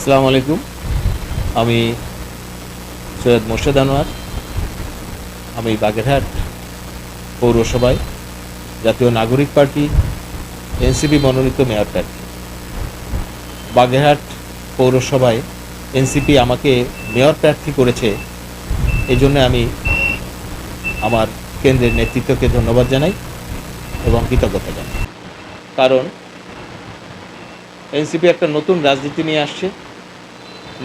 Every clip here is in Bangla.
আসসালামু আলাইকুম। আমি সৈয়দ মোর্শেদ আনোয়ার। আমি বাগেরহাট পৌরসভায় জাতীয় নাগরিক পার্টি এনসিপি মনোনীত মেয়র প্রার্থী। বাগেরহাট পৌরসভায় এনসিপি আমাকে মেয়র প্রার্থী করেছে, এই জন্য আমি আমার কেন্দ্রের নেতৃত্বকে ধন্যবাদ জানাই এবং কৃতজ্ঞতা জানাই। কারণ এনসিপি একটা নতুন রাজনীতি নিয়ে আসছে,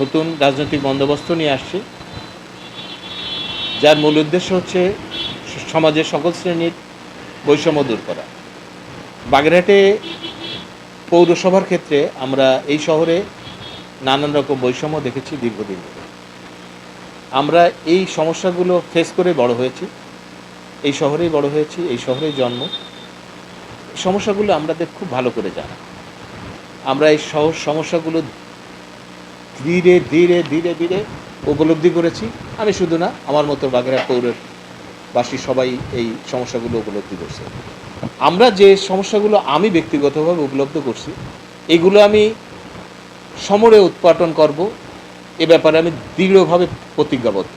নতুন রাজনৈতিক বন্দোবস্ত নিয়ে আসছে, যার মূল উদ্দেশ্য হচ্ছে সমাজের সকল শ্রেণীর বৈষম্য দূর করা। বাগেরহাটে পৌরসভার ক্ষেত্রে আমরা এই শহরে নানান রকম বৈষম্য দেখেছি দীর্ঘদিন ধরে। আমরা এই সমস্যাগুলো ফেস করে বড় হয়েছি, এই শহরেই বড় হয়েছি, এই শহরেই জন্ম। এই সমস্যাগুলো আমাদের খুব ভালো করে জানা। আমরা এই সমস্যাগুলো ধীরে ধীরে ধীরে ধীরে উপলব্ধি করেছি। আমি শুধু না, আমার মতো বাগেরহাট পৌরবাসী সবাই এই সমস্যাগুলো উপলব্ধি করছে। আমরা যে সমস্যাগুলো আমি ব্যক্তিগতভাবে উপলব্ধ করছি, এগুলো আমি সমূলে উৎপাটন করব, এ ব্যাপারে আমি দৃঢ়ভাবে প্রতিজ্ঞাবদ্ধ।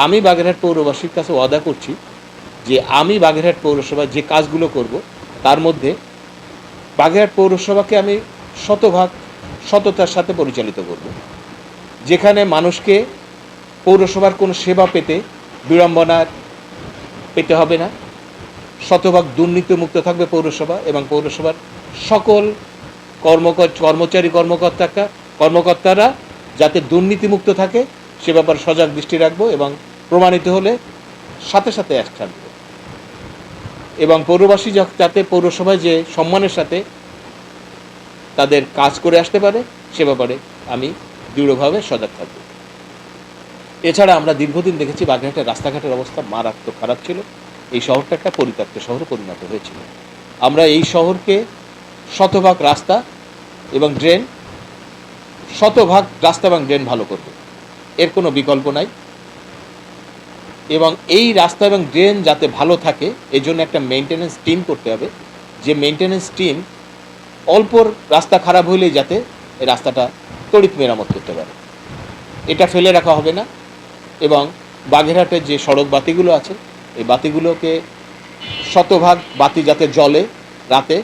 আমি বাগেরহাট পৌরবাসীর কাছে ওয়াদা করছি যে আমি বাগেরহাট পৌরসভায় যে কাজগুলো করব, তার মধ্যে বাগেরহাট পৌরসভাকে আমি শতভাগ সততার সাথে পরিচালিত করব। যেখানে মানুষকে পৌরসভার কোনো সেবা পেতে বিড়ম্বনা পেতে হবে না, শতভাগ দুর্নীতিমুক্ত থাকবে পৌরসভা, এবং পৌরসভার সকল কর্মকর্তারা যাতে দুর্নীতিমুক্ত থাকে সে ব্যাপারে সজাগ দৃষ্টি রাখবো, এবং প্রমাণিত হলে সাথে সাথে অ্যাকশন নেব, এবং পৌরবাসী যাতে পৌরসভায় যে সম্মানের সাথে তাদের কাজ করে আসতে পারে সে ব্যাপারে আমি দৃঢ়ভাবে সজাগ থাকব। এছাড়া আমরা দীর্ঘদিন দেখেছি বাগেরহাটের রাস্তাঘাটের অবস্থা মারাত্মক খারাপ ছিল। এই শহরটা একটা পরিত্যক্ত শহরে পরিণত হয়েছিল। আমরা এই শহরকে শতভাগ রাস্তা এবং ড্রেন ভালো করব, এর কোনো বিকল্প নাই। এবং এই রাস্তা এবং ড্রেন যাতে ভালো থাকে এই জন্য একটা মেনটেন্যান্স টিম করতে হবে, যে মেনটেন্যান্স টিম অল্প রাস্তা খারাপ হলেই যাতে এই রাস্তাটা তড়িৎ মেরামত করতে পারে, এটা ফেলে রাখা হবে না। এবং বাগেরহাটের যে সড়ক বাতিগুলো আছে, এই বাতিগুলোকে শতভাগ বাতি যাতে জ্বলে রাতে,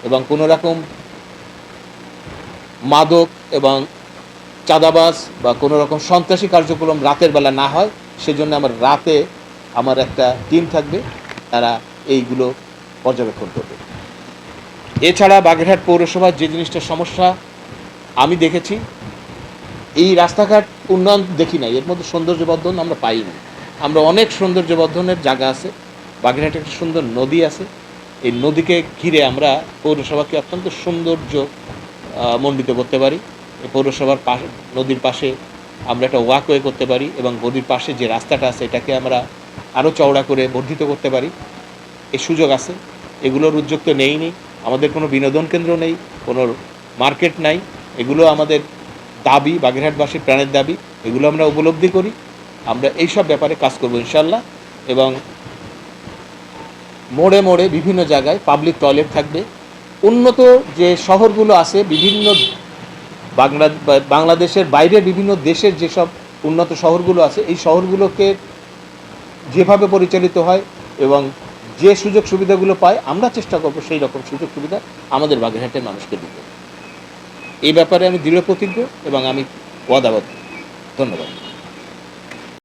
এবং কোনো রকম মাদক এবং চাঁদাবাজ বা কোনো রকম সন্ত্রাসী কার্যক্রম রাতের বেলা না হয়, সেজন্য আমার একটা টিম থাকবে, তারা এইগুলো পর্যবেক্ষণ করবে। এছাড়া বাগেরহাট পৌরসভার যে জিনিসটা সমস্যা আমি দেখেছি, এই রাস্তাঘাট উন্নয়ন দেখি নাই, এর মধ্যে সৌন্দর্যবর্ধন আমরা পাইনি। আমরা অনেক সৌন্দর্যবর্ধনের জায়গা আছে, বাগেরহাটে একটা সুন্দর নদী আছে, এই নদীকে ঘিরে আমরা পৌরসভাকে অত্যন্ত সৌন্দর্য মণ্ডিত করতে পারি। এই পৌরসভার নদীর পাশে আমরা একটা ওয়াকওয়ে করতে পারি, এবং নদীর পাশে যে রাস্তাটা আছে এটাকে আমরা আরও চওড়া করে বর্ধিত করতে পারি। এই সুযোগ আছে, এগুলোর উদ্যোগ তো নেইনি। আমাদের কোনো বিনোদন কেন্দ্র নেই, কোনো মার্কেট নাই, এগুলো আমাদের দাবি, বাগেরহাটবাসীর প্রাণের দাবি, এগুলো আমরা উপলব্ধি করি। আমরা এইসব ব্যাপারে কাজ করব ইনশাল্লাহ। এবং মোড়ে মোড়ে বিভিন্ন জায়গায় পাবলিক টয়লেট থাকবে। উন্নত যে শহরগুলো আছে, বিভিন্ন বাংলাদেশের বাইরের বিভিন্ন দেশের যেসব উন্নত শহরগুলো আছে, এই শহরগুলোকে যেভাবে পরিচালিত হয় এবং যে সুযোগ সুবিধাগুলো পায়, আমরা চেষ্টা করব সেই রকম সুযোগ সুবিধা আমাদের বাগেরহাটের মানুষকে দিতে। এই ব্যাপারে আমি দৃঢ় প্রতিজ্ঞ এবং আমি ওয়াদাবদ্ধ। ধন্যবাদ।